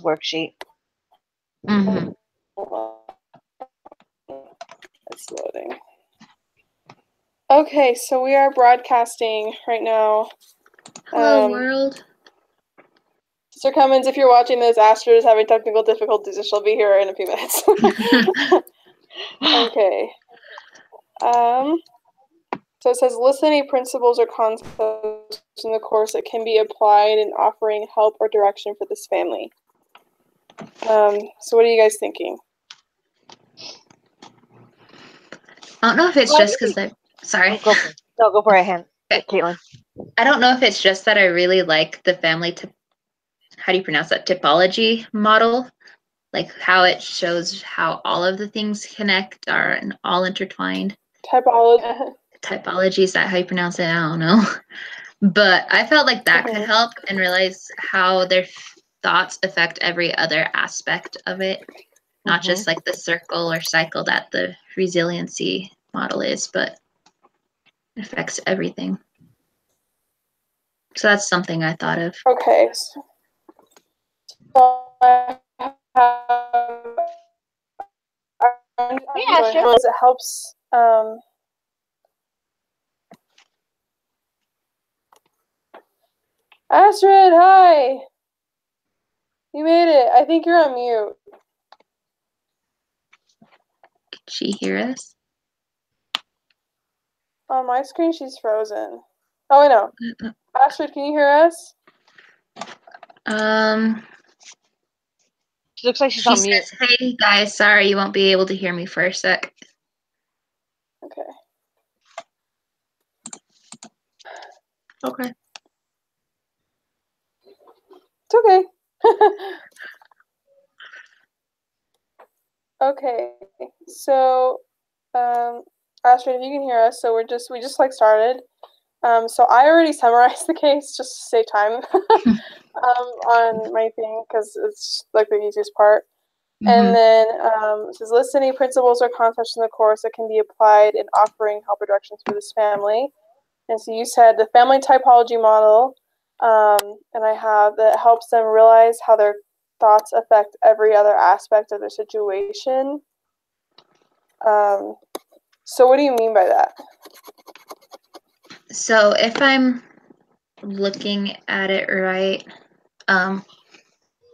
Michelle's worksheet. Mm-hmm. It's loading. Okay, so we are broadcasting right now. Hello, world. Sir Cummins, if you're watching this, Astrid is having technical difficulties, and she'll be here in a few minutes. Okay. So it says, list any principles or concepts in the course that can be applied in offering help or direction for this family. So what are you guys thinking? I don't know if it's just because they're... Sorry. Go for it, Caitlin. I don't know if it's just that I really like the family how do you pronounce that? Typology model. Like how it shows how all of the things connect are all intertwined. Typology, is that how you pronounce it? I don't know. But I felt like that could help and realize how their thoughts affect every other aspect of it. Not just like the circle or cycle that the resiliency model is, but it affects everything. So that's something I thought of. Okay. So I have, it helps. Astrid, hi. You made it. I think you're on mute. Can she hear us? On my screen, she's frozen. Oh, I know. Astrid, can you hear us? She looks like she's on mute. Says, hey guys, sorry you won't be able to hear me for a sec. Okay. Okay. It's okay. Okay. So, Astrid, if you can hear us, so we just like started. So I already summarized the case just to save time on my thing because it's like the easiest part. And then it says, list any principles or concepts in the course that can be applied in offering help or directions for this family. And so you said the family typology model, and I have that helps them realize how their thoughts affect every other aspect of their situation. So what do you mean by that? So if I'm looking at it right,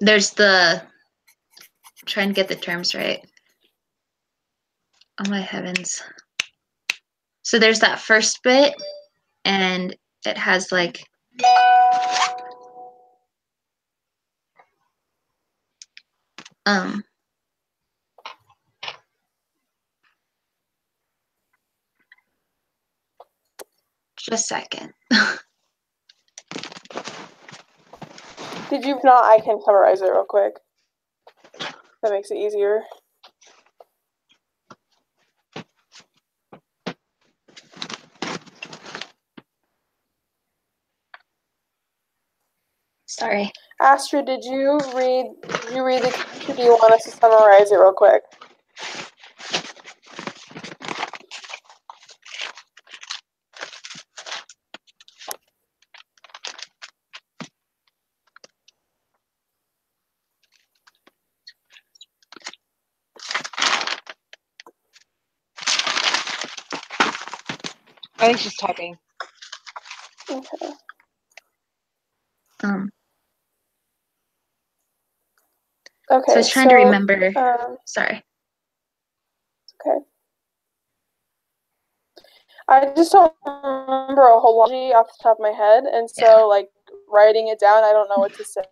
there's trying to get the terms right. Oh my heavens. So there's that first bit, and it has like just a second. Did you not? I can summarize it real quick. That makes it easier. Sorry. Astrid, did you read the case, or do you want us to summarize it real quick? I think she's typing. Okay. Okay. So I was trying to remember. Sorry. Okay. I just don't remember a whole lot off the top of my head, and so like writing it down, I don't know what to say.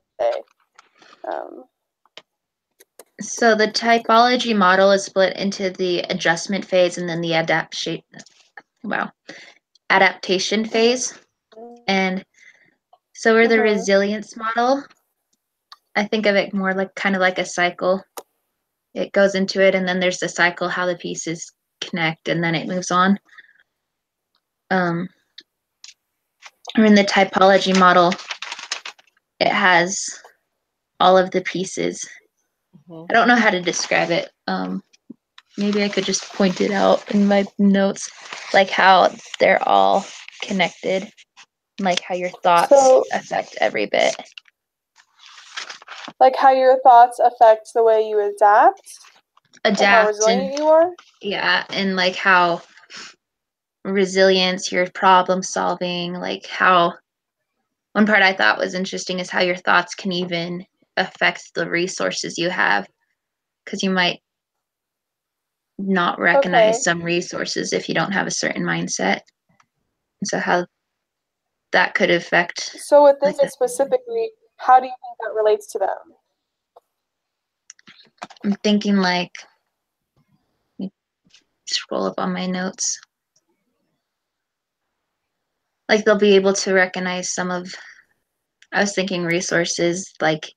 So the typology model is split into the adjustment phase and then the adaptation phase. And so we're the resilience model. I think of it more like kind of like a cycle. It goes into it, and then there's the cycle, how the pieces connect, and then it moves on. Or in the typology model, it has all of the pieces. I don't know how to describe it. Maybe I could just point it out in my notes, like how they're all connected, like how your thoughts affect every bit. Like how your thoughts affect the way you adapt and how Adapt resilient and you are. yeah, and like how resilience, your problem solving, like how one part I thought was interesting is how your thoughts can even affect the resources you have, because you might not recognize Okay. some resources if you don't have a certain mindset. And so how that could affect, So with this like, specifically, how do you think that relates to them? I'm thinking like, let me scroll up on my notes. Like they'll be able to recognize some of, I was thinking resources like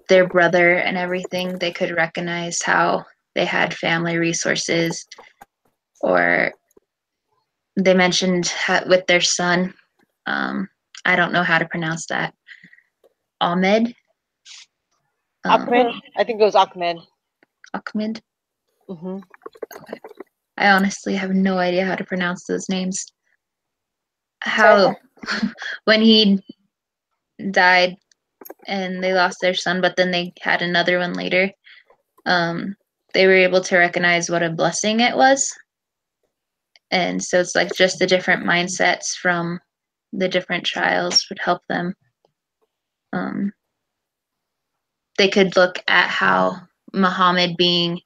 their brother and everything. They could recognize how they had family resources, or they mentioned with their son. I don't know how to pronounce that. Ahmed. Ahmed? I think it was Ahmed. Ahmed. Mm-hmm. I honestly have no idea how to pronounce those names. How when he died and they lost their son, but then they had another one later, they were able to recognize what a blessing it was. And so it's like just the different mindsets from the different trials would help them. They could look at how Muhammad being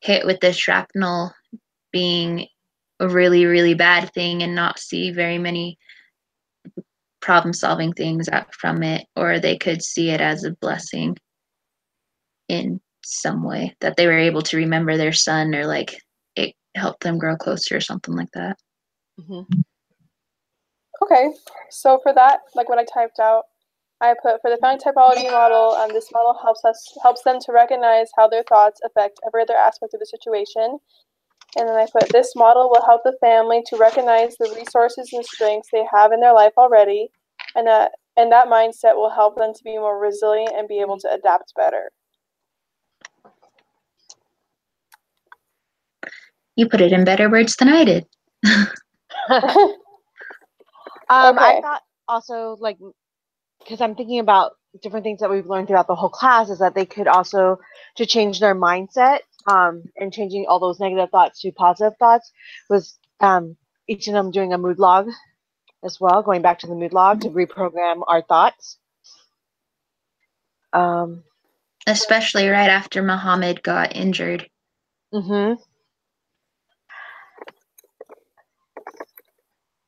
hit with the shrapnel being a really, really bad thing and not see very many problem solving things out from it, or they could see it as a blessing in some way that they were able to remember their son, or like it helped them grow closer or something like that. Mm-hmm. Okay, so for that, like what I typed out, I put for the family typology model. This model helps them to recognize how their thoughts affect every other aspect of the situation. And then I put this model will help the family to recognize the resources and strengths they have in their life already, and that mindset will help them to be more resilient and be able to adapt better. You put it in better words than I did. I thought also, like, because I'm thinking about different things that we've learned throughout the whole class, is that they could also, to change their mindset, and changing all those negative thoughts to positive thoughts, was each of them doing a mood log as well, going back to the mood log to reprogram our thoughts. Especially right after Muhammad got injured. Mm-hmm.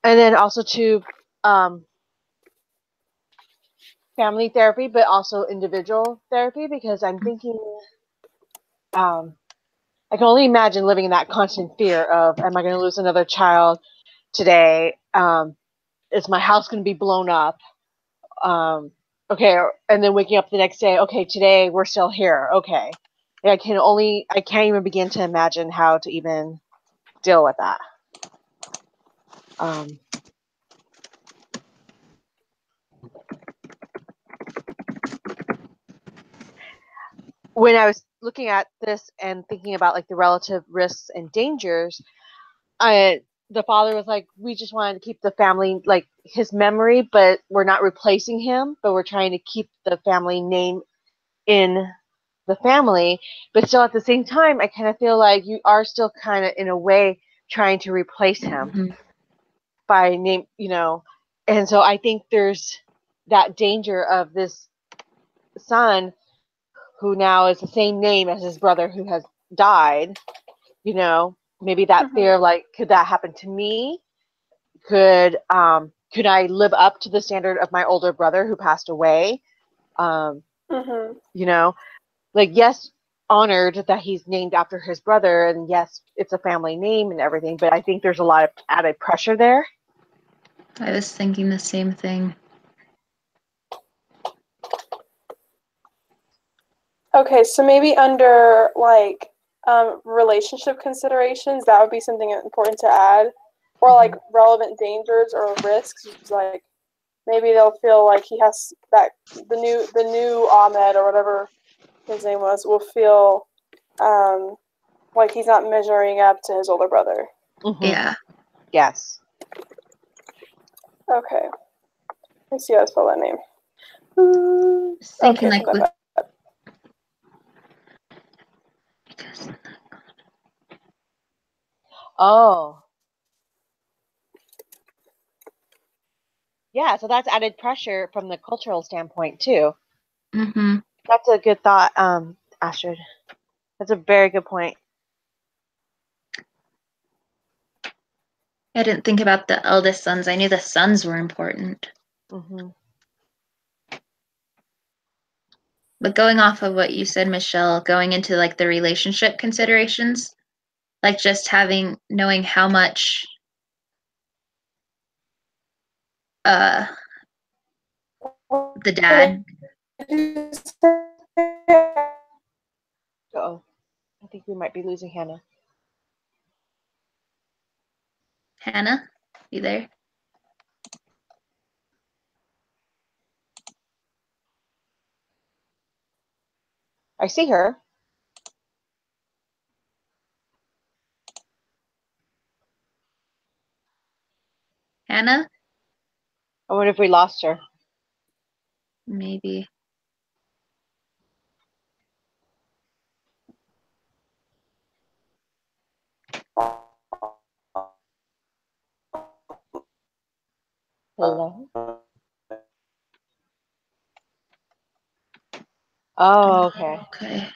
And then also to family therapy, but also individual therapy, because I'm thinking, I can only imagine living in that constant fear of, am I going to lose another child today? Is my house going to be blown up? Okay, and then waking up the next day, okay, today we're still here. Okay. I can't even begin to imagine how to even deal with that. When I was looking at this and thinking about like the relative risks and dangers, the father was like, we just wanted to keep the family, like his memory, but we're not replacing him, but we're trying to keep the family name in the family. But still at the same time, I kind of feel like you are still kind of in a way trying to replace him by name, and so I think there's that danger of this son who now is the same name as his brother who has died, maybe that fear of like, could that happen to me? Could I live up to the standard of my older brother who passed away? Like, yes, honored that he's named after his brother, and yes, it's a family name and everything, but I think there's a lot of added pressure there. I was thinking the same thing. Okay, so maybe under like relationship considerations, that would be something important to add, or like relevant dangers or risks. Like maybe they'll feel like he has that the new Ahmed or whatever his name was will feel like he's not measuring up to his older brother. Mm-hmm. Yeah. Yes. Okay. Let's see how to spell that name. Just thinking Okay, like with. Oh. Yeah, so that's added pressure from the cultural standpoint too. Mm-hmm. That's a good thought, Astrid. That's a very good point. I didn't think about the eldest sons. I knew the sons were important. Mm-hmm. But going off of what you said, Michelle, going into like the relationship considerations, like just knowing how much the dad. Oh, I think we might be losing Hannah. Hannah, you there? I see her. Hannah? I wonder if we lost her. Maybe. Hello? Oh, okay. Okay.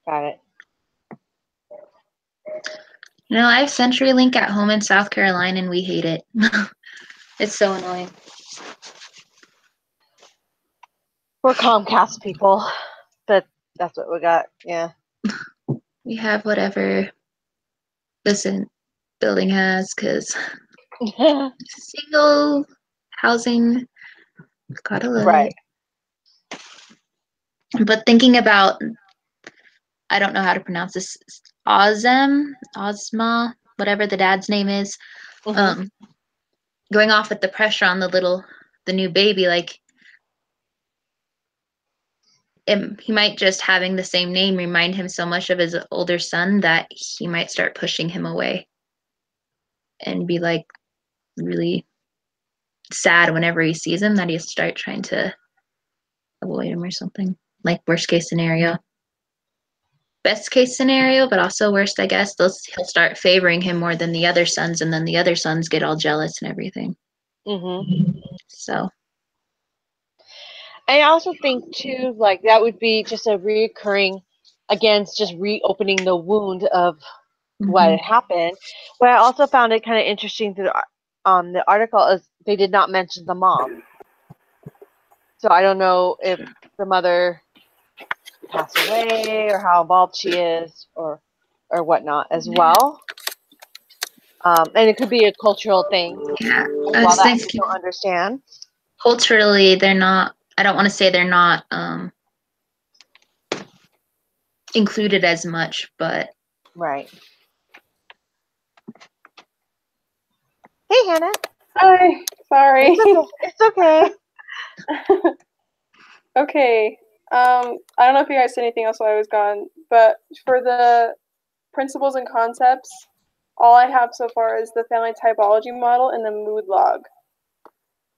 Got it. No, I have CenturyLink at home in South Carolina and we hate it. It's so annoying. We're Comcast people. That's what we got. Yeah. We have whatever this building has because single housing, gotta love Right. it. But thinking about, I don't know how to pronounce this, Ozma, whatever the dad's name is, Mm-hmm. going off with the pressure on the new baby, like he might just having the same name remind him so much of his older son that he might start pushing him away and be like really sad whenever he sees him that he'll start trying to avoid him or something. Like worst case scenario. Best case scenario, but also worst, I guess, he'll start favoring him more than the other sons, and then the other sons get all jealous and everything. Mm-hmm. So. I also think too, like that would be just a reoccurring, against just reopening the wound of what had happened. What I also found it kind of interesting through the article is they did not mention the mom. So I don't know if the mother passed away or how involved she is or whatnot as well. And it could be a cultural thing. Yeah, I was thinking, I don't understand. Culturally, they're not. I don't want to say they're not included as much, but right. Hey, Hannah. Hi. Sorry. It's okay. Okay. I don't know if you guys said anything else while I was gone, but for the principles and concepts, all I have so far is the family typology model and the mood log.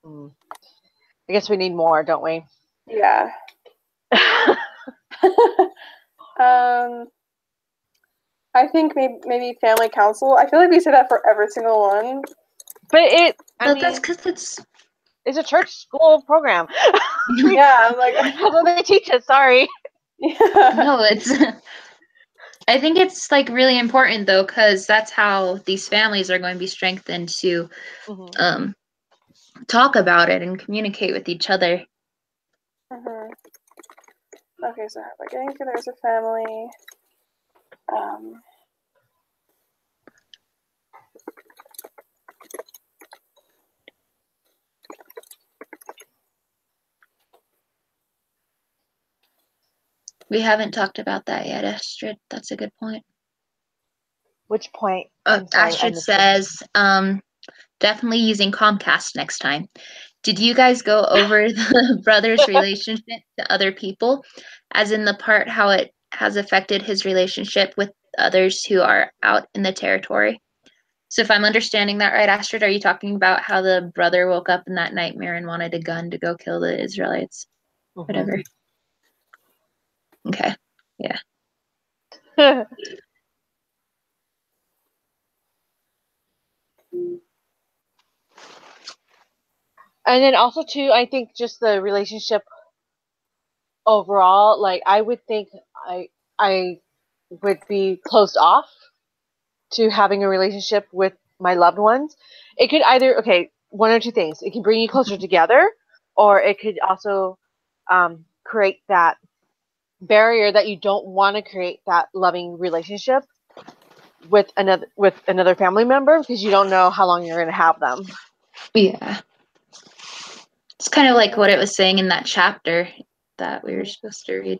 I guess we need more, don't we? Yeah. I think maybe family council. I feel like we say that for every single one. But that's because it's a church school program. Yeah, I'm like, that's what they teach us. Sorry. Yeah. No, I think it's like really important though, because that's how these families are going to be strengthened to talk about it and communicate with each other. Mm-hmm. Okay, so like getting together as a family. We haven't talked about that yet, Astrid. That's a good point. Which point? Astrid says, definitely using Comcast next time. Did you guys go over the brother's relationship to other people, as in the part how it has affected his relationship with others who are out in the territory? So if I'm understanding that right, Astrid, are you talking about how the brother woke up in that nightmare and wanted a gun to go kill the Israelites? Whatever. Okay. Yeah. And then also too, I think just the relationship overall, like I would think I would be closed off to having a relationship with my loved ones. It could either, okay, one or two things. It can bring you closer together, or it could also create that barrier that you don't want to create that loving relationship with another family member because you don't know how long you're going to have them. Yeah. It's kind of like what it was saying in that chapter that we were supposed to read.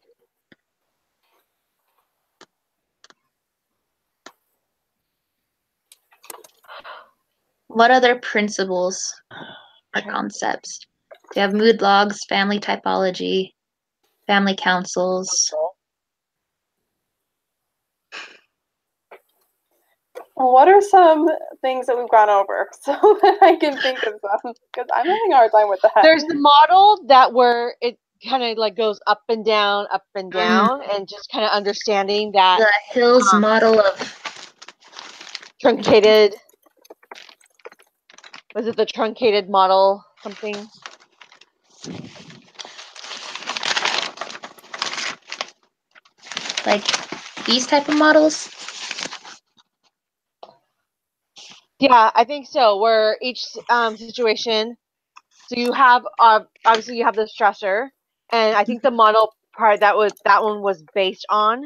What other principles or concepts? We have mood logs, family typology, family councils. What are some things that we've gone over so that I can think of them? Because I'm having a hard time with that. There's the model that where it kind of like goes up and down, and just kind of understanding that the Hills model of truncated. Was it the truncated model something? like these type of models? Yeah, I think so. Where each situation, so you have obviously you have the stressor, and I think the model part that one was based on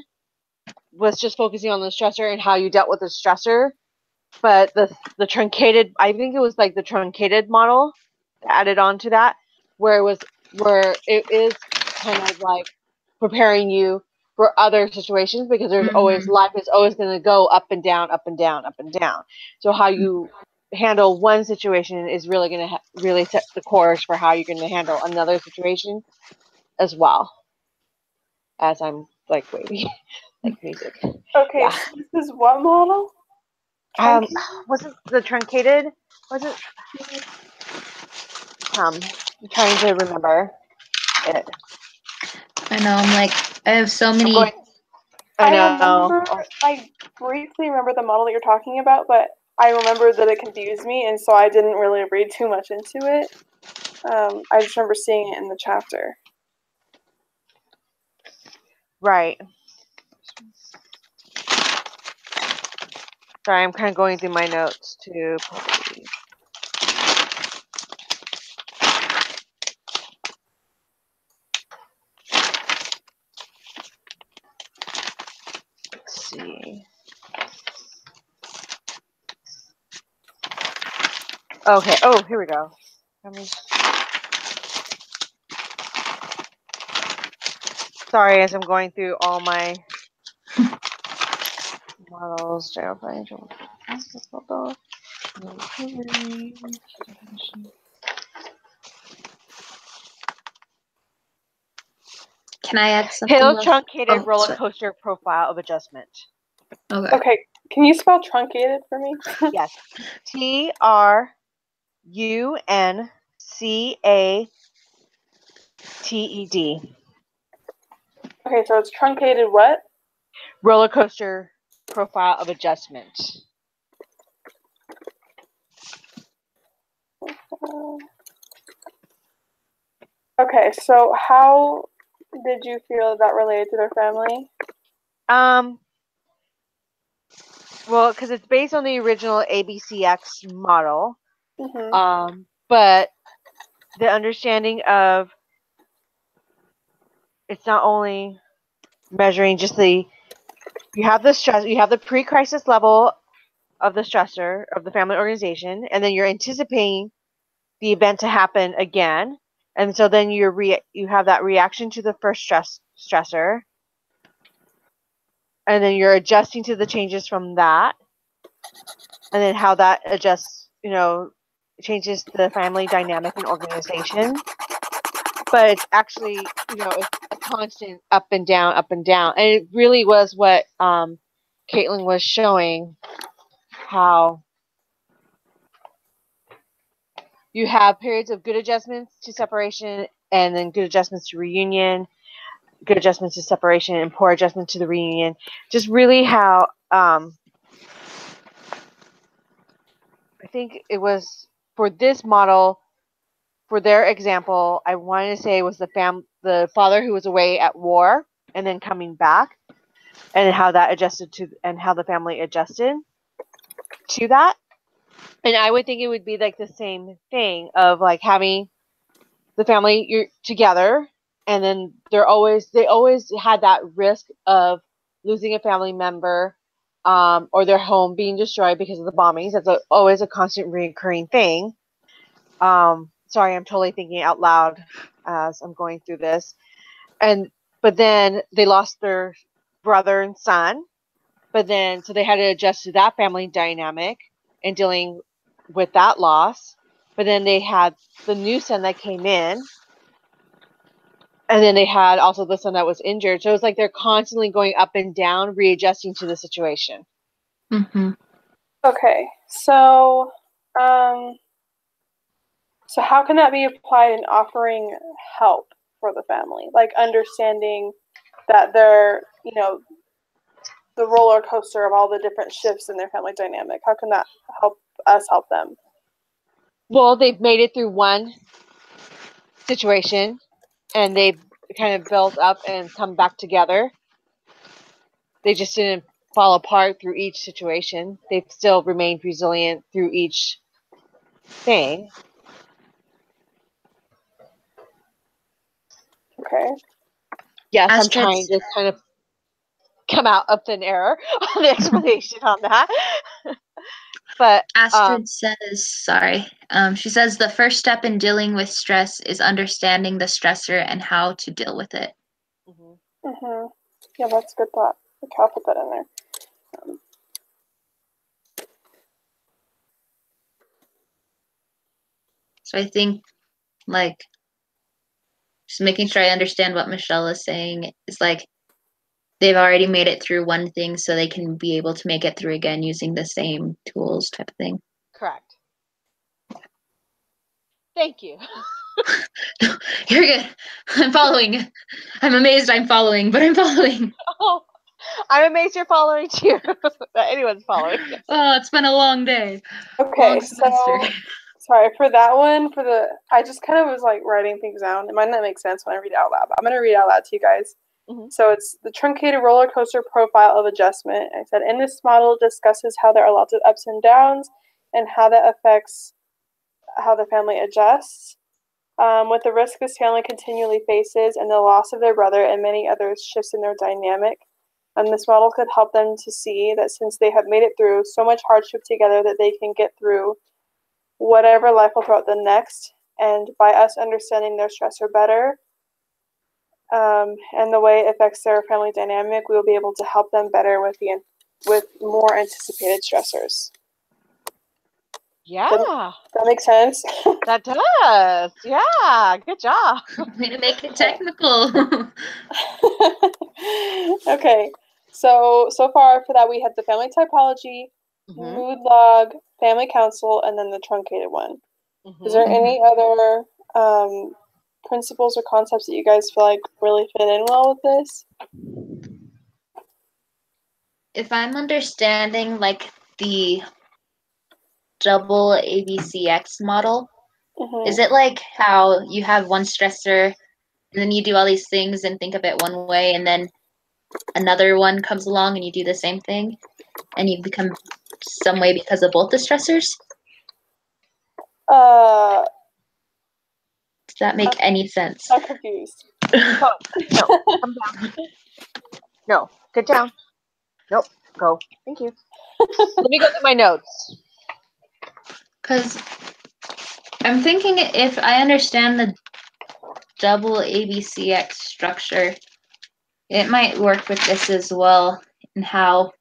was just focusing on the stressor and how you dealt with the stressor. But the truncated, I think it was like the truncated model added on to that, where it is kind of like preparing you for other situations because there's always life is always going to go up and down, up and down, up and down. So how you handle one situation is really going to really set the course for how you're going to handle another situation as well. As I'm like waiting, like music. Okay, Yeah. so this is what model? Was it the truncated? Was it? I'm trying to remember it. I know. I'm like, I have so many. I know. I briefly remember the model that you're talking about, but I remember that it confused me, and so I didn't really read too much into it. I just remember seeing it in the chapter. Right. Sorry, I'm kind of going through my notes too. Let's see. Okay. Oh, here we go. Sorry, as I'm going through all my models, general financial. Can I add something? Hill truncated roller coaster profile of adjustment. Okay, can you spell truncated for me? Yes. TRUNCATED. Okay, so it's truncated what? Roller coaster profile of adjustment. Okay, so how did you feel that related to their family? Well, because it's based on the original ABCX model. Mm-hmm. But the understanding of it's not only measuring just you have the stress, you have the pre-crisis level of the stressor of the family organization, and then you're anticipating the event to happen again, and so then you have that reaction to the first stressor, and then you're adjusting to the changes from that, and then how that adjusts, changes the family dynamic and organization. But it's actually, it's a constant up and down, and it really was what Caitlin was showing how you have periods of good adjustments to separation, and then good adjustments to reunion, good adjustments to separation, and poor adjustment to the reunion. Just really how I think it was for this model, for their example, I wanted to say it was the father who was away at war and then coming back, and how that adjusted to, and how the family adjusted to that. And I would think it would be like the same thing of like having the family you're together, and then they always had that risk of losing a family member, or their home being destroyed because of the bombings. That's always a constant recurring thing. Sorry, I'm totally thinking out loud as I'm going through this. But then they lost their brother and son, but then so they had to adjust to that family dynamic and dealing with that loss. But then they had the new son that came in, and then they had also the son that was injured. So it was like they're constantly going up and down, readjusting to the situation. Mm-hmm. Okay, so so how can that be applied in offering help for the family? Like understanding that they're, the roller coaster of all the different shifts in their family dynamic. How can that help us help them? Well, they've made it through one situation, and they've kind of built up and come back together. They just didn't fall apart through each situation. They've still remained resilient through each thing. Okay. Yes, I'm Astrid, trying to kind of come out of thin air on the explanation on that. But Astrid says, sorry. She says the first step in dealing with stress is understanding the stressor and how to deal with it. Mm-hmm. Yeah, that's a good thought. Okay, I'll put that in there. So I think, like, just making sure I understand what Michelle is saying is like they've already made it through one thing, so they can be able to make it through again using the same tools type of thing. correct. Thank you. You're good. I'm following. I'm amazed I'm following, but I'm following. Oh, I'm amazed you're following too. That anyone's following. Oh, it's been a long day. Okay, Long semester. so sorry for that one. I just kind of was like writing things down. It might not make sense when I read it out loud, but I'm gonna read it out loud to you guys. Mm-hmm. So it's the truncated roller coaster profile of adjustment. I said in this model discusses how there are lots of ups and downs and how that affects how the family adjusts. With the risk this family continually faces and the loss of their brother and many other shifts in their dynamic. This model could help them to see that since they have made it through so much hardship together that they can get through whatever life will throw at them next. And by us understanding their stressor better and the way it affects their family dynamic, we will be able to help them better with more anticipated stressors. Yeah. That makes sense? That does. Yeah. Good job. Way to make it technical. Okay. So far for that, we had the family typology, mood log, family council, and then the truncated one. Is there any other principles or concepts that you guys feel like really fit in well with this? If I'm understanding like the double ABCX model, is it like how you have one stressor and then you do all these things and think of it one way, and then another one comes along and you do the same thing and you become some way because of both the stressors? Does that make any sense? I'm confused. No, come down. No, get down. Nope, go. Thank you. Let me go through my notes. Because I'm thinking if I understand the double ABCX structure, it might work with this as well, and how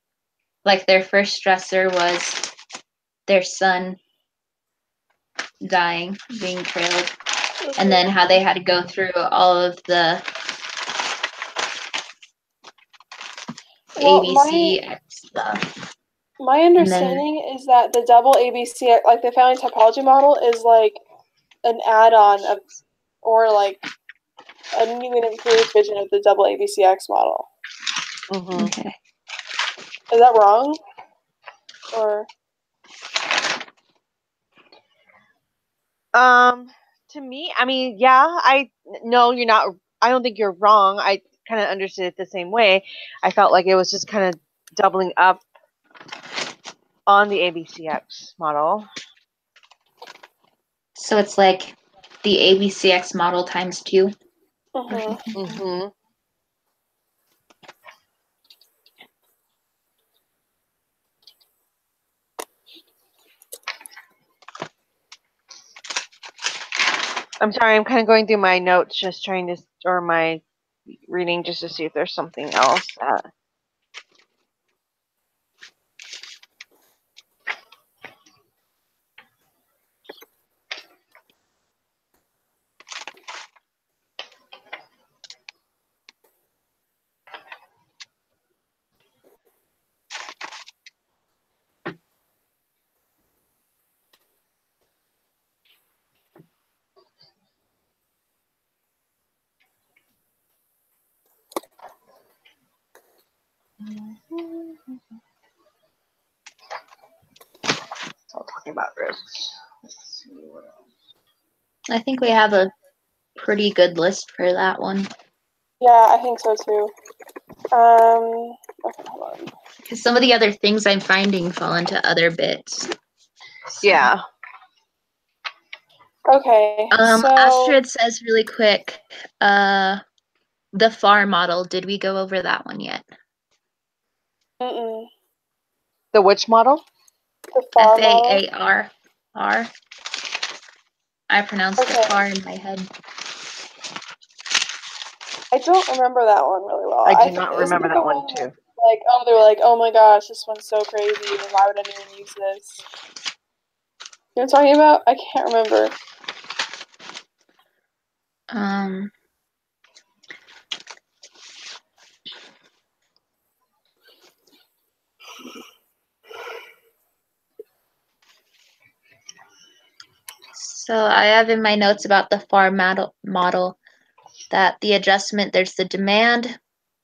like their first stressor was their son dying, being trailed, and then how they had to go through all of the ABCX stuff. My understanding is that the double ABC, like the family typology model, is like an add-on of, or like a new and improved vision of the double ABCX model. Mm-hmm. Okay. Is that wrong? Or to me, I mean, yeah, no, you're not. I don't think you're wrong. I kind of understood it the same way. I felt like it was just kind of doubling up on the ABCX model. So it's like the ABCX model times 2. Mm-hmm. I'm sorry, I'm kind of going through my notes, just trying to, or my reading, just to see if there's something else. So talking about risks. Let's see what else. I think we have a pretty good list for that one. yeah, I think so too. Okay, hold on. Because some of the other things I'm finding fall into other bits. Yeah. Okay, so Astrid says really quick, the FAR model, did we go over that one yet? mm-mm. The which model? The FAR model. FAAR. I pronounced it FAR in my head. I don't remember that one really well. I do not remember that one too. Like, oh, they were like, oh my gosh, this one's so crazy, and why would anyone use this? You know what I'm talking about? I can't remember. So I have in my notes about the FAR model that the adjustment, there's the demand,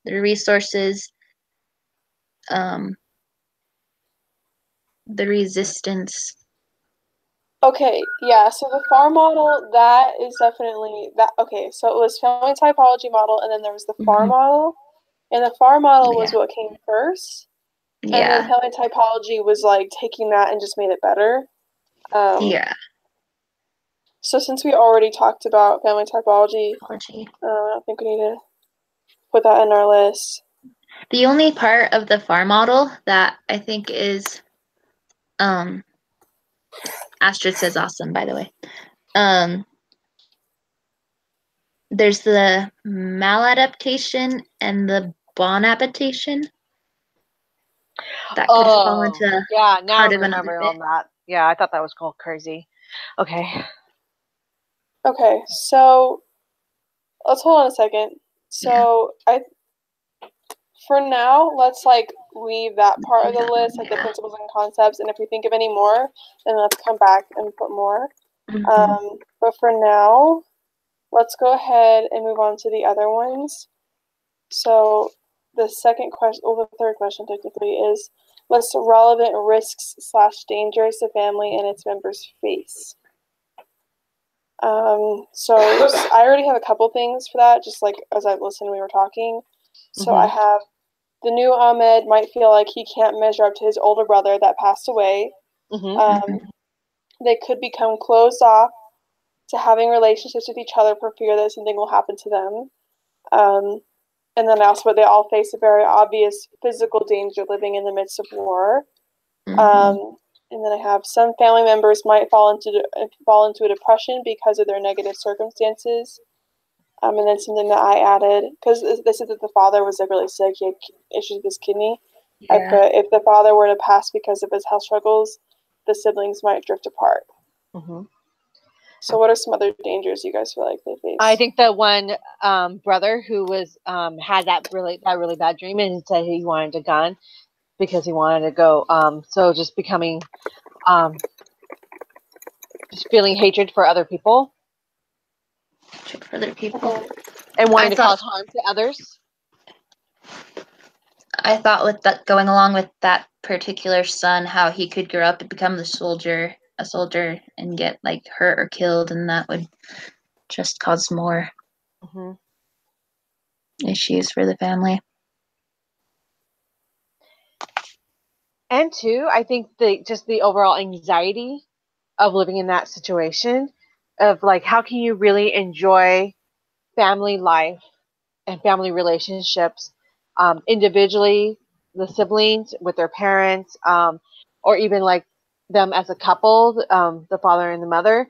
the resources, the resistance. Okay, yeah, so the FAR model, that is definitely that. Okay, so it was family typology model, and then there was the FAR model, and the FAR model was what came first, and then family typology was like taking that and just made it better. Yeah. So since we already talked about family typology, I think we need to put that in our list. The only part of the FAR model that I think is, Astrid says awesome, by the way. There's the maladaptation and the bonadaptation. That could fall into yeah, now part I of another remember bit. all that. Yeah, I thought that was called crazy. Okay. Okay, so let's hold on a second. So for now, let's like leave that part of the list, like the principles and concepts, and if we think of any more, then let's come back and put more. But for now, let's go ahead and move on to the other ones. So the second question, or the third question technically, is what's the relevant risks / dangers the family and its members face? So I already have a couple things for that, just like as I listened, we were talking. So I have the new Ahmed might feel like he can't measure up to his older brother that passed away. They could become closed off to having relationships with each other for fear that something will happen to them. And then also they all face a very obvious physical danger living in the midst of war. And then I have some family members might fall into a depression because of their negative circumstances. And then something that I added, because they said that the father was like really sick, he had issues with his kidney. I put, if the father were to pass because of his health struggles, the siblings might drift apart. So what are some other dangers you guys feel like they face? I think the one brother who was had that really bad dream and said he wanted a gun because he wanted to go. So just becoming just feeling hatred for other people For other people. and wanting I to thought- cause harm to others. I thought with that, going along with that particular son, how he could grow up and become a soldier, and get like hurt or killed, and that would just cause more Mm-hmm. issues for the family. And two, I think the overall anxiety of living in that situation of like, how can you really enjoy family life and family relationships individually, the siblings with their parents, or even like them as a couple, the father and the mother,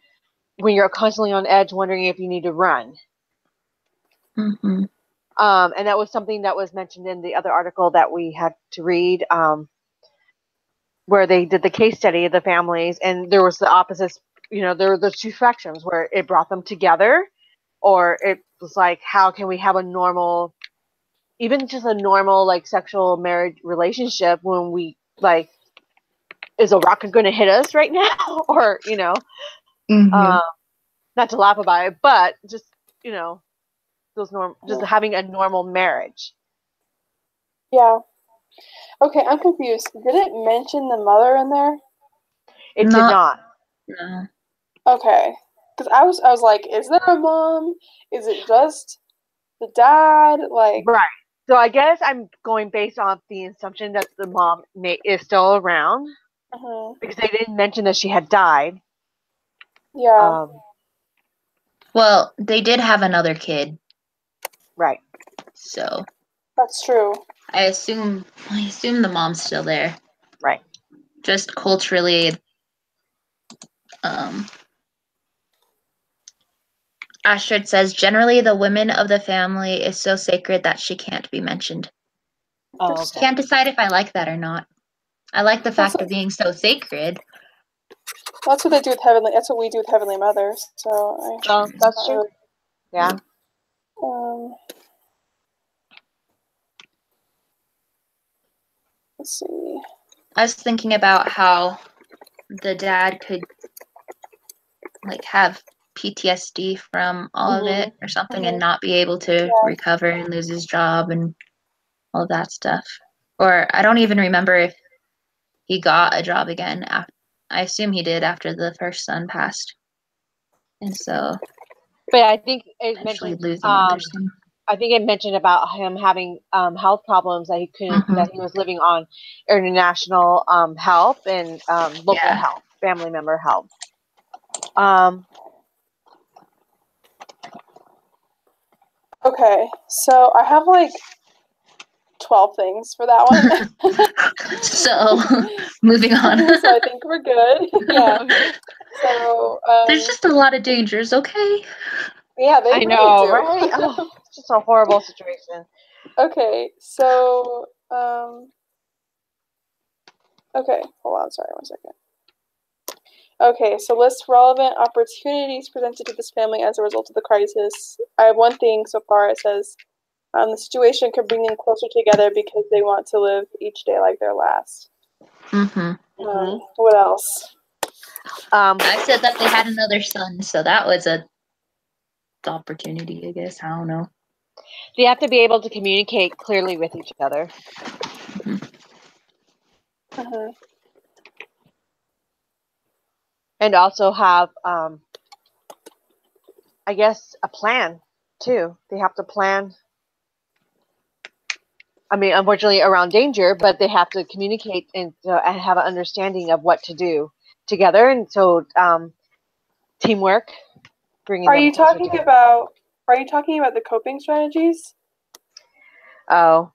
when you're constantly on edge wondering if you need to run. Mm-hmm. And that was something that was mentioned in the other article that we had to read, where they did the case study of the families, and there was the opposites. There were the two spectrums where it brought them together, or it was like, how can we have a normal, even just a normal like sexual marriage relationship when we like, is a rocket going to hit us right now? Or Mm-hmm. not to laugh about it, but just just having a normal marriage. Yeah. Okay, I'm confused. Did it mention the mother in there? It did not. No. Okay, because I was like, is there a mom? Is it just the dad? Like, Right. So I guess I'm going based off the assumption that the mom is still around, because they didn't mention that she had died. Yeah. Well, they did have another kid, Right. so That's true. I assume the mom's still there. Right. Just culturally, Astrid says, generally the women of the family is so sacred that she can't be mentioned. Oh, okay. Can't decide if I like that or not. I like the fact of being so sacred. That's what they do with Heavenly. That's what we do with Heavenly Mother. So that's true. Yeah. Let's see. I was thinking about how the dad could like have PTSD from all of it or something and not be able to recover and lose his job and all of that stuff. Or I don't even remember if he got a job again. I assume he did after the first son passed. And so, but I think it mentioned losing another son. I think it mentioned about him having health problems that he couldn't, that he was living on international help and local help, family member help. Okay, so I have like 12 things for that one. So, moving on. So I think we're good. Yeah. So there's just a lot of dangers, okay? Yeah, they I know, right? Oh, it's just a horrible situation. Okay, so okay, hold on, sorry, 1 second. Okay, so list relevant opportunities presented to this family as a result of the crisis. I have one thing so far. It says the situation could bring them closer together because they want to live each day like their last. What else? I said that they had another son, so that was a opportunity, I guess. I don't know. They have to be able to communicate clearly with each other. And also have, I guess, a plan, too. They have to plan. I mean, unfortunately, around danger, but they have to communicate and have an understanding of what to do together. And so, teamwork, bringing Are them you closer talking together. Are you talking about the coping strategies? Oh,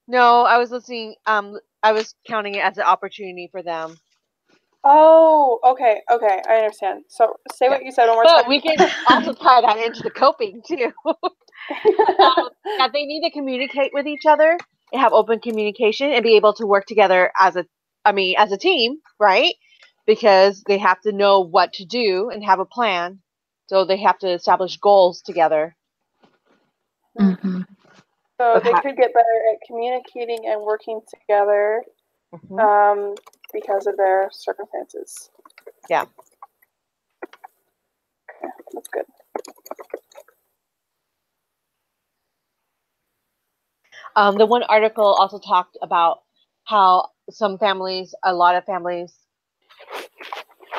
no, I was listening. I was counting it as an opportunity for them. Oh, okay, I understand. So say what you said one more But time. we can also tie that into the coping too. That they need to communicate with each other and have open communication and be able to work together as a team, right? Because they have to know what to do and have a plan. So they have to establish goals together. So they could get better at communicating and working together because of their circumstances. Yeah. That's good. The one article also talked about how some families, a lot of families,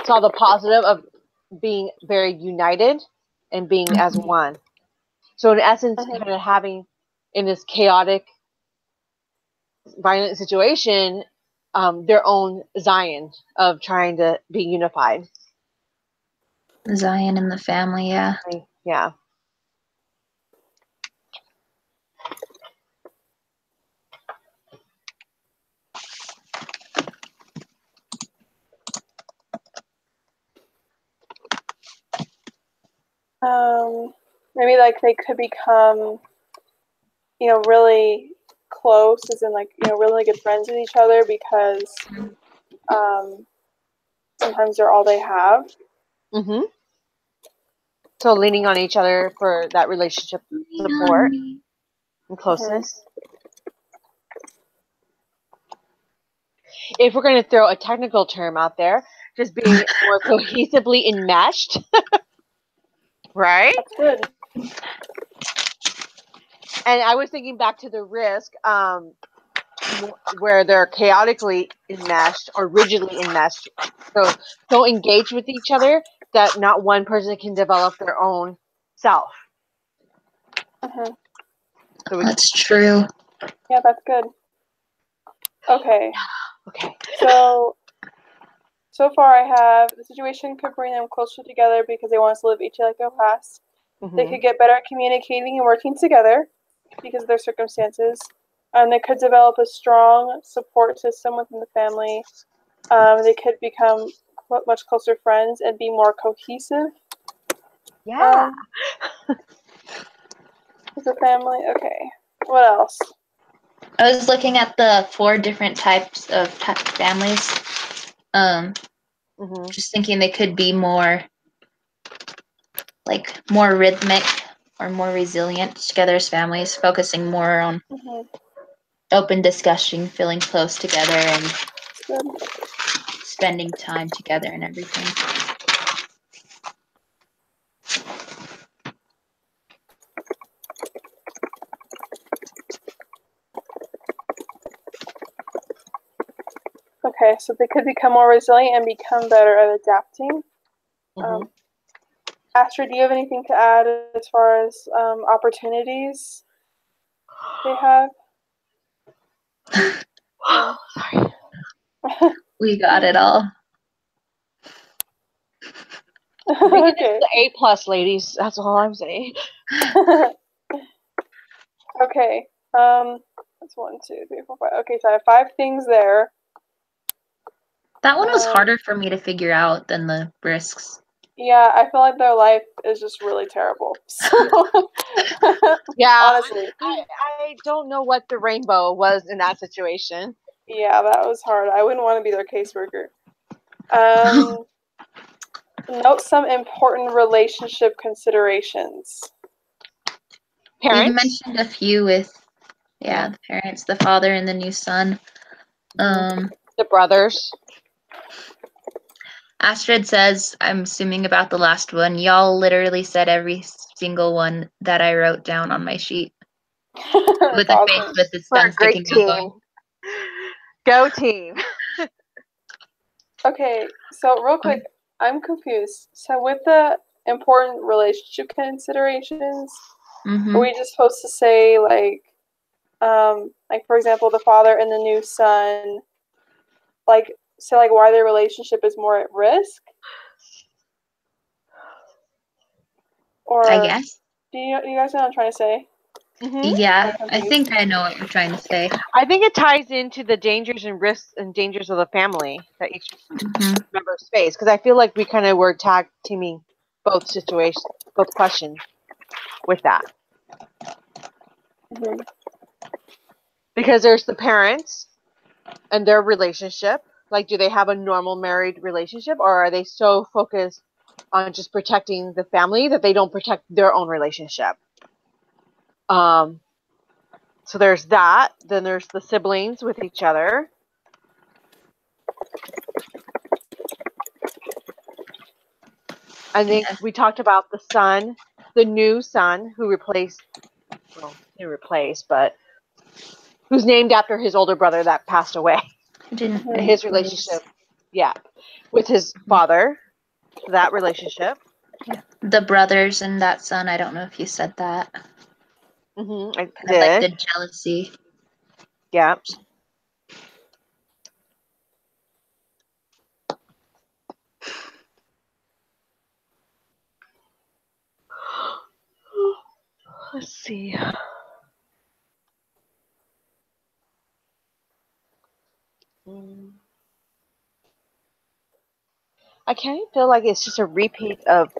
saw the positive of being very united and being as one. So in essence, kind of having in this chaotic, violent situation, their own Zion of trying to be unified. Zion in the family, yeah. Yeah. Maybe like they could become, really close, as in like, really good friends with each other because sometimes they're all they have. Mm-hmm. So leaning on each other for that relationship support and closeness. If we're going to throw a technical term out there, just being more cohesively enmeshed. Right? That's good. And I was thinking back to the Risk, where they're chaotically enmeshed or rigidly enmeshed. So engaged with each other that not one person can develop their own self. So that's true. Yeah, that's good. Okay. Okay. So far I have the situation could bring them closer together because they want to live each like their past. They could get better at communicating and working together because of their circumstances. And they could develop a strong support system within the family. They could become much closer friends and be more cohesive. Yeah. As a family. Okay. What else? I was looking at the 4 different types of families. Just thinking they could be more rhythmic or more resilient together as families, focusing more on open discussion, feeling close together, and spending time together and everything. Okay, so they could become more resilient and become better at adapting. Astrid, do you have anything to add as far as opportunities they have? Sorry. We got it all. Okay. The A+, ladies. That's all I'm saying. Okay. That's 1, 2, 3, 4, 5. Okay, so I have 5 things there. That one was harder for me to figure out than the Risks. Yeah, I feel like their life is just really terrible. So, yeah, honestly, I don't know what the rainbow was in that situation. Yeah, that was hard. I wouldn't want to be their caseworker. Note some important relationship considerations. Parents? You mentioned a few with, the parents, the father, and the new son. The brothers. Astrid says, I'm assuming about the last one, y'all literally said every single one that I wrote down on my sheet. With a face with its thumb sticking out. Go team. Okay, so real quick, I'm confused. So with the important relationship considerations, are we just supposed to say like for example, the father and the new son, say why their relationship is more at risk? Or I guess. Do you guys know what I'm trying to say? Yeah, I think I know what you're trying to say. I think it ties into the dangers and risks and dangers of the family that each members face. Because I feel like we kind of were tag teaming both situations, both questions with that. Because there's the parents and their relationship. Like, do they have a normal married relationship, or are they so focused on just protecting the family that they don't protect their own relationship? So there's that. Then there's the siblings with each other. I think we talked about the son, the new son who replaced, well, didn't replace, but who's named after his older brother that passed away. Didn't And his relationship, with his father, that relationship. The brothers and that son. I don't know if you said that. Mm-hmm, I Kind of like did. the jealousy. Yeah. Let's see. I kind of feel like it's just a repeat of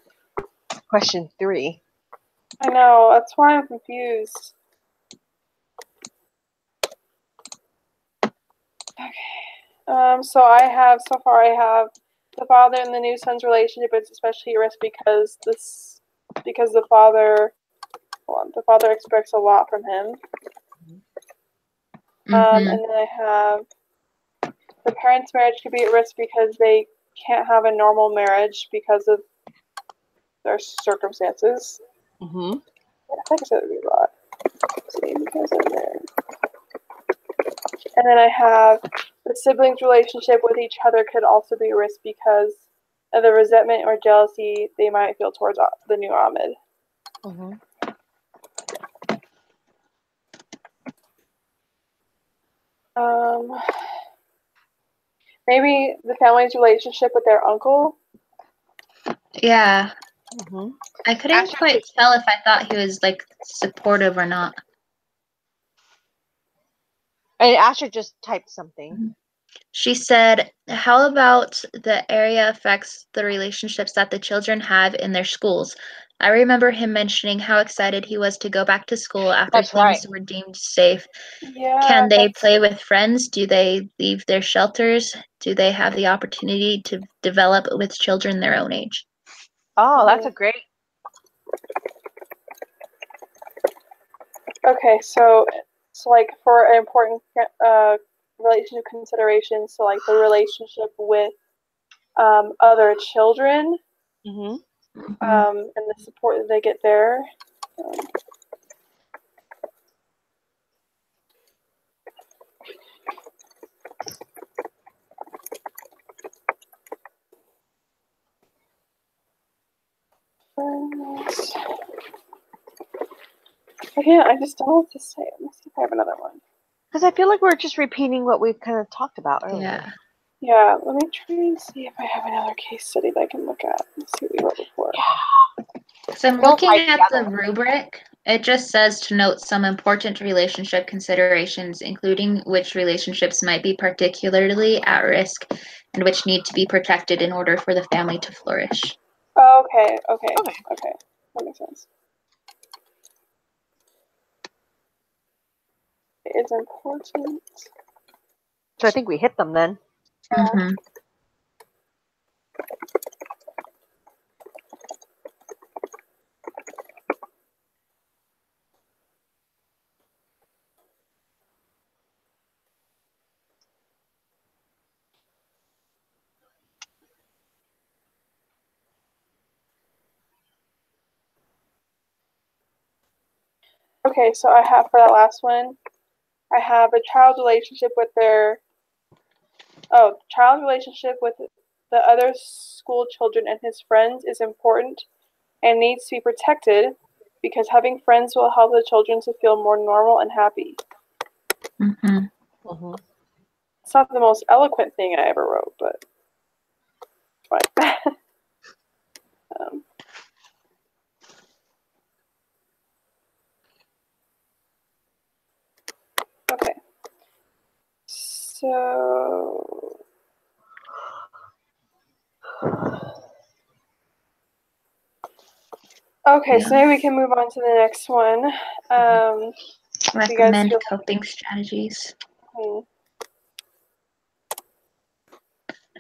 question 3. I know, that's why I'm confused. Okay. So I have the father and the new son's relationship is especially at risk because the father expects a lot from him. Mm-hmm. And then I have the parents' marriage could be at risk because they can't have a normal marriage because of their circumstances. Mm-hmm. I think I said it would be a lot. See, because of there. And then I have the siblings' relationship with each other could also be a risk because of the resentment or jealousy they might feel towards the new Ahmed. Mm-hmm. Maybe the family's relationship with their uncle. Yeah. Mm-hmm. I couldn't quite tell if I thought he was like supportive or not. And Asher just typed something. She said, how about the area affects the relationships that the children have in their schools? I remember him mentioning how excited he was to go back to school after things were deemed safe. Yeah. Can they play with friends? Do they leave their shelters? Do they have the opportunity to develop with children their own age? Oh, that's a great. Okay, so like for an important relationship consideration, so like the relationship with other children, Mm-hmm. and the support that they get there. Again, I just don't know what to say. Let me see if I have another one. Because I feel like we're just repeating what we've kind of talked about earlier. Yeah. Yeah, let me try and see if I have another case study that I can look at. Let's see what we wrote before. So I'm looking at the rubric. It just says to note some important relationship considerations, including which relationships might be particularly at risk and which need to be protected in order for the family to flourish. Oh, okay. That makes sense. It's important. So I think we hit them then. Mm-hmm. Okay, so I have for that last one, I have a child's relationship with child's relationship with the other school children and his friends is important and needs to be protected because having friends will help the children to feel more normal and happy. Mm-hmm. Mm-hmm. It's not the most eloquent thing I ever wrote, but fine. Okay. So so maybe we can move on to the next one. Recommend coping strategies. I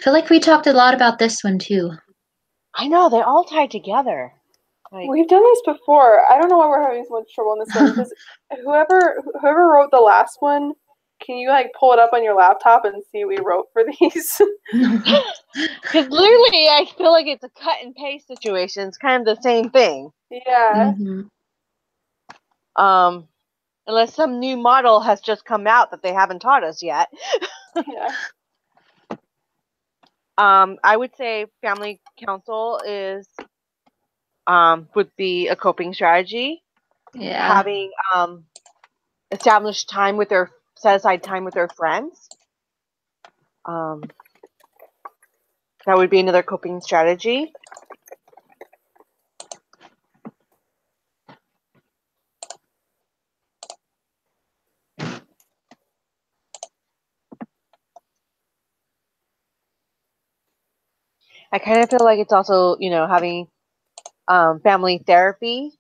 feel like we talked a lot about this one too. I know, they all tie together. We've done this before. I don't know why we're having so much trouble in this one because whoever wrote the last one can you like pull it up on your laptop and see what we wrote for these? Because literally, I feel like it's a cut and paste situation. It's kind of the same thing. Yeah. Unless some new model has just come out that they haven't taught us yet. Yeah. I would say family council is would be a coping strategy. Yeah. Having established time with their set aside time with their friends. That would be another coping strategy. I kind of feel like it's also, having family therapy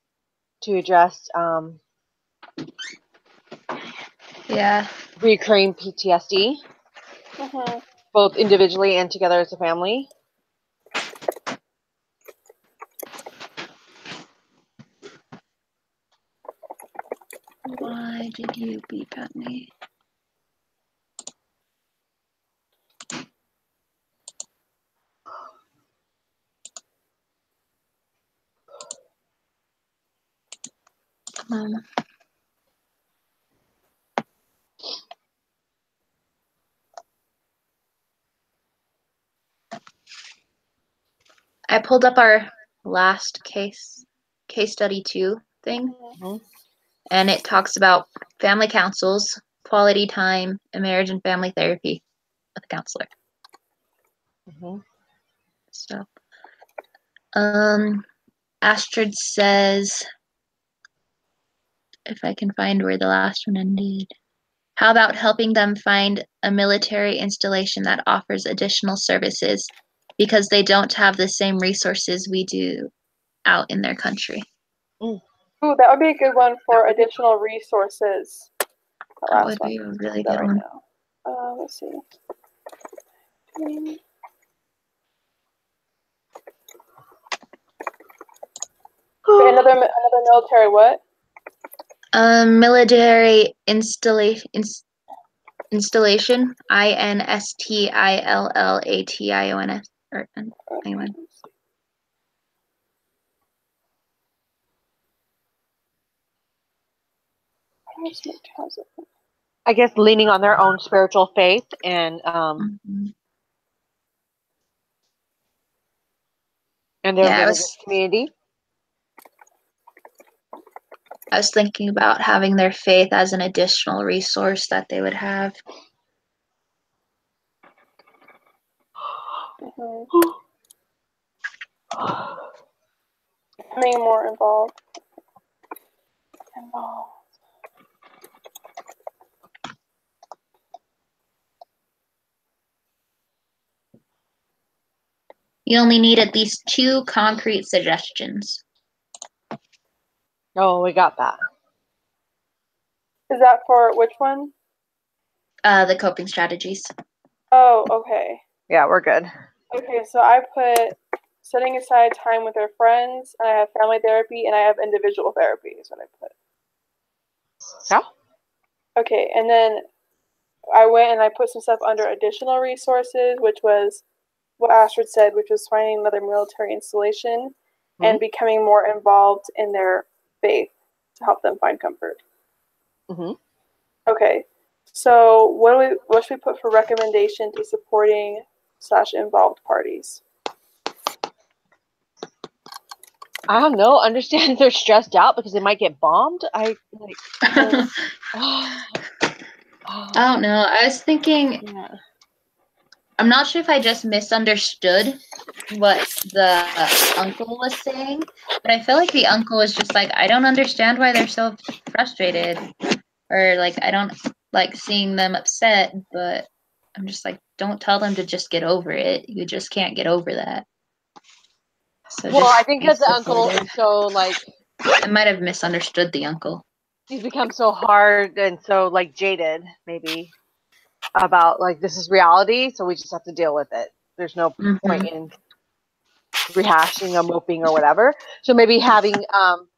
to address Yeah. recurring PTSD, both individually and together as a family. Why did you beep at me? I pulled up our last case study 2 thing, and it talks about family councils, quality time, and marriage and family therapy with a counselor. So, Astrid says, if I can find where the last one ended. How about helping them find a military installation that offers additional services because they don't have the same resources we do out in their country? Ooh, that would be a good one for additional resources. That would be a really good one. Now. Let's see. Another military what? Military installation. INSTILLATIONS. Or anyway. I guess leaning on their own spiritual faith and and their religious community. I was thinking about having their faith as an additional resource that they would have. Becoming more involved. You only need at least 2 concrete suggestions. Oh, we got that. Is that for which one? The coping strategies. Oh, okay. Yeah, we're good. Okay, so I put setting aside time with their friends, and I have family therapy, and I have individual therapy is what I put. Yeah. Okay, and then I went and I put some stuff under additional resources, which was what Astrid said, which was finding another military installation and becoming more involved in their faith to help them find comfort. Okay, so what should we put for recommendation to supporting / involved parties? I don't know. Understand they're stressed out because they might get bombed. I don't know. I was thinking. Yeah. I'm not sure if I just misunderstood what the uncle was saying, but I feel like the uncle was just like, I don't understand why they're so frustrated, or like I don't like seeing them upset, but I'm just like, don't tell them to just get over it. You just can't get over that. So well, I think because the uncle is so like, I might have misunderstood the uncle. He's become so hard and so like jaded, maybe, about like this is reality, so we just have to deal with it. There's no point in rehashing or moping or whatever. So maybe having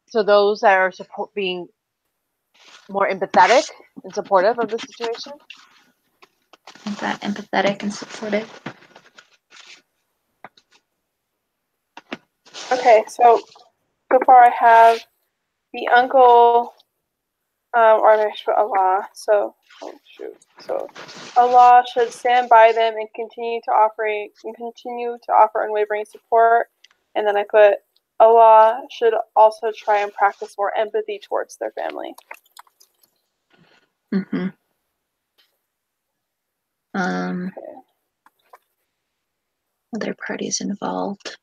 so those that are being more empathetic and supportive of the situation. That empathetic and supportive. Okay, so far I have the uncle, or I should put Allah. So, oh shoot. So, Allah should stand by them and continue to offer unwavering support. And then I put Allah should also try and practice more empathy towards their family. Mm-hmm. Okay. Other parties involved.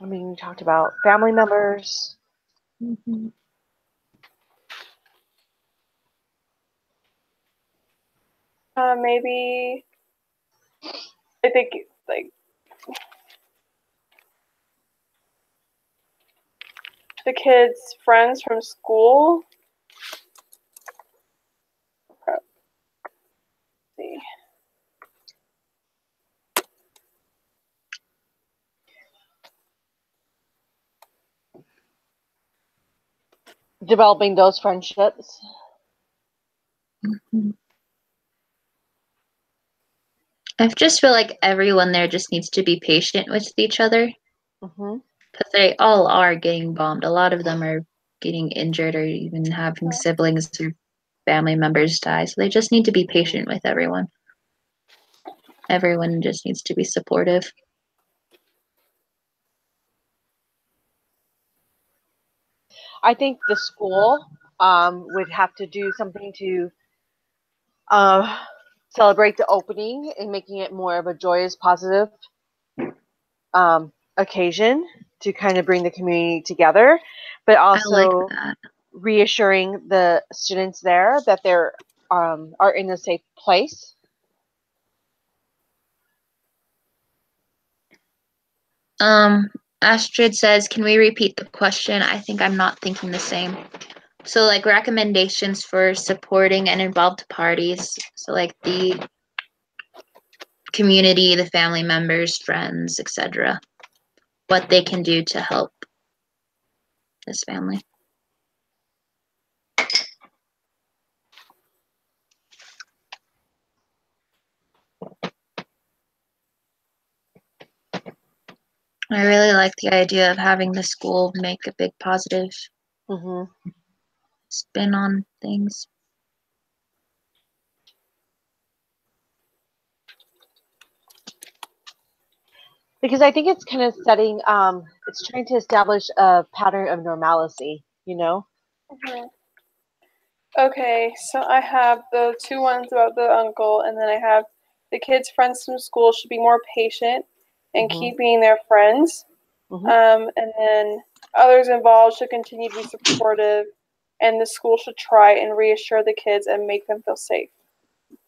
I mean, we talked about family members. Mm-hmm. Maybe I think like the kids' friends from school. Let's see. Developing those friendships. Mm-hmm. I just feel like everyone there just needs to be patient with each other because they all are getting bombed. A lot of them are getting injured or even having siblings or family members die. So they just need to be patient with everyone. Everyone just needs to be supportive. I think the school would have to do something to celebrate the opening and making it more of a joyous, positive occasion to kind of bring the community together, but also reassuring the students there that they're are in a safe place. Astrid says, can we repeat the question? I think I'm not thinking the same. So like recommendations for supporting and involved parties. So like the community, the family members, friends, etc. What they can do to help this family. I really like the idea of having the school make a big positive spin on things. Because I think it's kind of setting, it's trying to establish a pattern of normalcy, you know? Okay, so I have the two ones about the uncle, and then I have the kids' friends from school should be more patient and keep being their friends. And then others involved should continue to be supportive, and the school should try and reassure the kids and make them feel safe.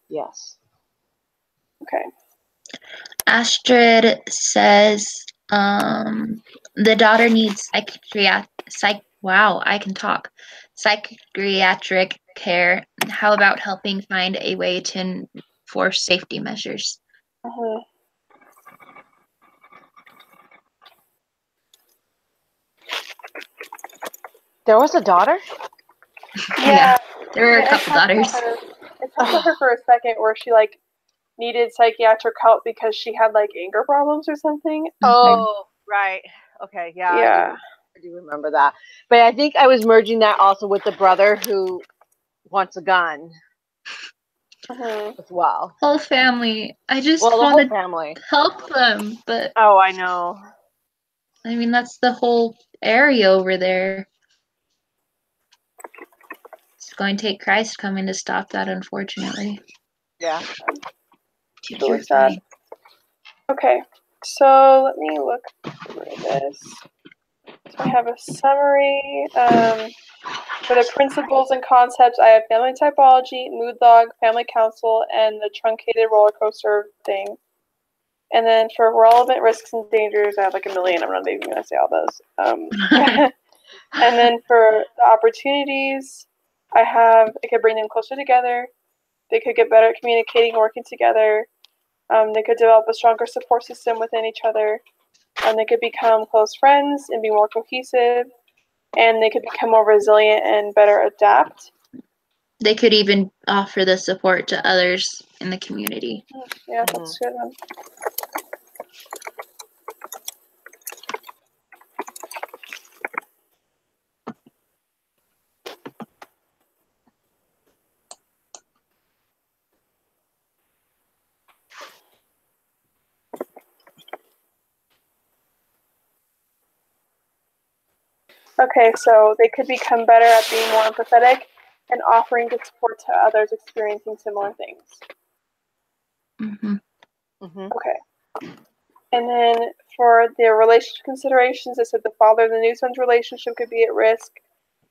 Yes. Okay. Astrid says the daughter needs psychiatric care. How about helping find a way to enforce safety measures? There was a daughter? Yeah. There were a couple daughters. I talked to her for a second where she like needed psychiatric help because she had like anger problems or something. Oh, right. Okay, yeah. I do remember that. But I think I was merging that also with the brother who wants a gun as well. Whole family. I just want to help them, but oh, I know. I mean, that's the whole area over there. It's going to take Christ coming to stop that, unfortunately. Yeah. Really sad. Okay, so let me look through this. So I have a summary. For the principles and concepts, I have family typology, mood log, family council, and the truncated roller coaster thing. And then for relevant risks and dangers, I have like a million. I'm not even going to say all those. And then for the opportunities, I have it could bring them closer together. They could get better at communicating, working together. They could develop a stronger support system within each other. They could become close friends and be more cohesive. And they could become more resilient and better adapt. They could even offer the support to others in the community. Yeah, that's a good one. Okay, so they could become better at being more empathetic and offering good support to others experiencing similar things. Mm-hmm. Mm-hmm. Okay. And then for the relationship considerations, it said the father and the new son's relationship could be at risk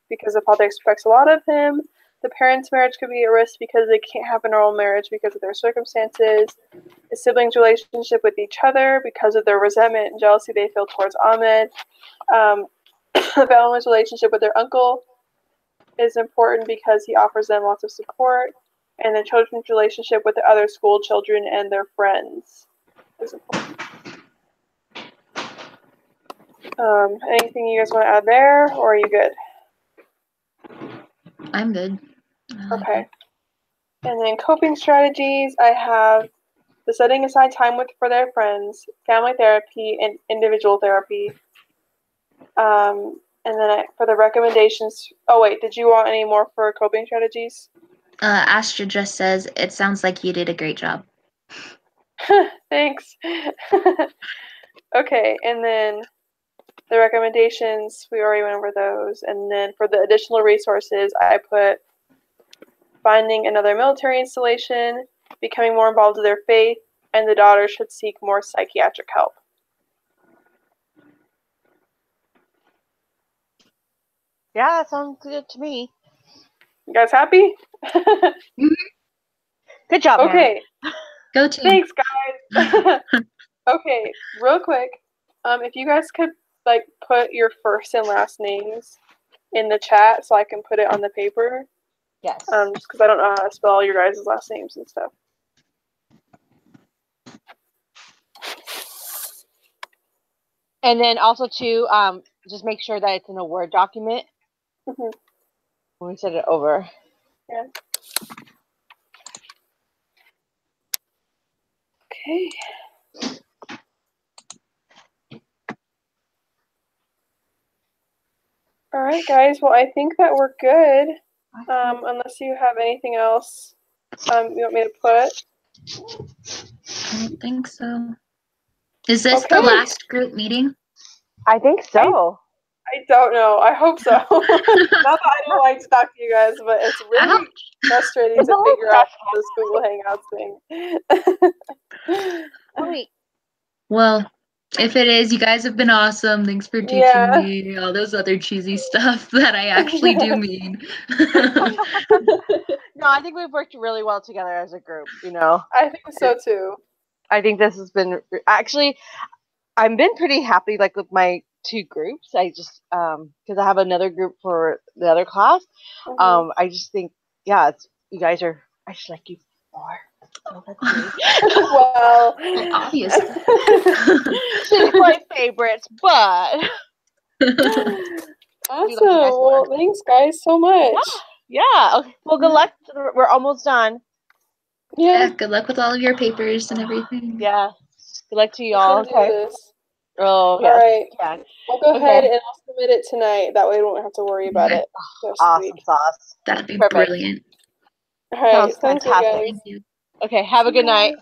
because the father expects a lot of him. The parents' marriage could be at risk because they can't have a normal marriage because of their circumstances. The siblings' relationship with each other because of their resentment and jealousy they feel towards Ahmed. The family's relationship with their uncle is important because he offers them lots of support. And the children's relationship with the other school children and their friends is important. Anything you guys want to add there, or are you good? I'm good. Okay. And then coping strategies, I have the setting aside time for their friends, family therapy, and individual therapy. And then for the recommendations, oh wait, did you want any more for coping strategies? Astra just says, it sounds like you did a great job. Thanks. Okay, and then the recommendations, we already went over those. And then for the additional resources, I put finding another military installation, becoming more involved in their faith, and the daughter should seek more psychiatric help. Yeah, that sounds good to me. You guys happy? Good job, okay. Go team. Thanks, guys. Okay, real quick, if you guys could put your first and last names in the chat so I can put it on the paper. Yes. Just because I don't know how to spell your guys' last names and stuff. And then also too, just make sure that it's in a Word document Mm-hmm. when we send it over. Yeah. Okay. All right, guys. Well, I think that we're good. Unless you have anything else you want me to put. I don't think so. Is this the last group meeting? I think so. I don't know. I hope so. Not that I don't like to talk to you guys, but it's really frustrating to figure out this Google Hangouts thing. Well, if it is, you guys have been awesome. Thanks for teaching me all those other cheesy stuff that I actually do mean. No, I think we've worked really well together as a group, you know. I think so too. I think this has been actually, I've been pretty happy with my two groups. I just because I have another group for the other class. Mm-hmm. I just think you guys are, I just like you more. Oh, well, obviously. She's my favorites, but awesome. Well, thanks guys so much. Yeah. Okay. Well, good luck. We're almost done. Yeah. Good luck with all of your papers and everything. Yeah. Good luck to y'all. Okay. Oh, yes. All right. Yeah. I'll go ahead and I'll submit it tonight. That way we won't have to worry about it. Awesome sauce. That'd be perfect. Brilliant. All right. Sounds fantastic. Thank you. Okay. Have a good night.